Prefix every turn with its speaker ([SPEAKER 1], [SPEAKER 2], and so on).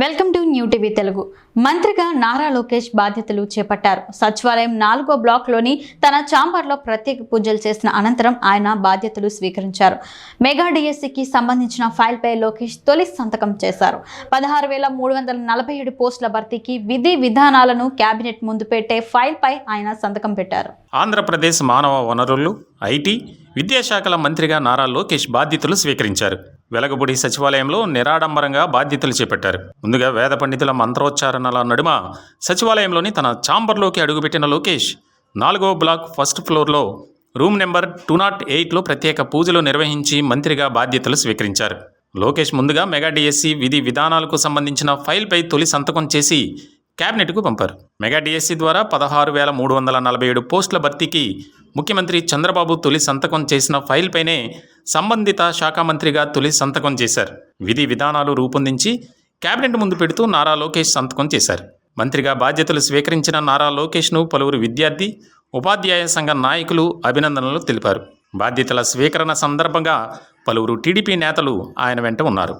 [SPEAKER 1] Welcome to new TV Telugu. మంత్రిగా నారా లోకేష్ బాధ్యతలు చేపట్టారు. సచివాలయం 4వ బ్లాక్లోని తన ఛాంబర్లో ప్రత్యేక పూజలు చేసిన అనంతరం ఆయన బాధ్యతలు స్వీకరించారు. మెగా డిఎస్సికి సంబంధించిన ఫైల్పై లోకేష్ తొలి సంతకం చేశారు. 16,347 పోస్టుల భర్తీకి విధి విధానాలను కేబినెట్ ముందు పెట్టే ఫైల్పై ఆయన సంతకం పెట్టారు.
[SPEAKER 2] ఆంధ్రప్రదేశ్ మానవ వనరులు, ఐటీ, విద్యాశాఖల మంత్రిగా నారా లోకేష్ బాధ్యతలు స్వీకరించారు. వెలగపూడి సచివాలయంలో నిరాడంబరంగా బాధ్యతలు చేపట్టారు. ముందుగా వేద పండితుల మంత్రోచ్చారణల నడుమ సచివాలయంలోని తన ఛాంబర్లోకి అడుగుపెట్టిన లోకేష్ 4వ బ్లాక్ ఫస్ట్ ఫ్లోర్లో రూమ్ నెంబర్ 208లో ప్రత్యేక పూజలు నిర్వహించి మంత్రిగా బాధ్యతలు స్వీకరించారు. లోకేష్ ముందుగా మెగా డిఎస్సి విధి విధానాలకు సంబంధించిన ఫైల్పై తొలి సంతకం చేసి కేబినెట్కు పంపారు. మెగా డిఎస్సి ద్వారా 16,347 పోస్టుల భర్తీకి ముఖ్యమంత్రి చంద్రబాబు తొలి సంతకం చేసిన ఫైల్పైనే సంబంధిత శాఖ మంత్రిగా తొలి సంతకం చేశారు. విధి విధానాలు రూపొందించి కేబినెట్ ముందు పెడుతూ నారా లోకేష్ సంతకం చేశారు. మంత్రిగా బాధ్యతలు స్వీకరించిన నారా లోకేష్ను పలువురు విద్యార్థి, ఉపాధ్యాయ సంఘ నాయకులు అభినందనలు తెలిపారు. బాధ్యతల స్వీకరణ సందర్భంగా పలువురు టీడీపీ నేతలు ఆయన వెంట ఉన్నారు.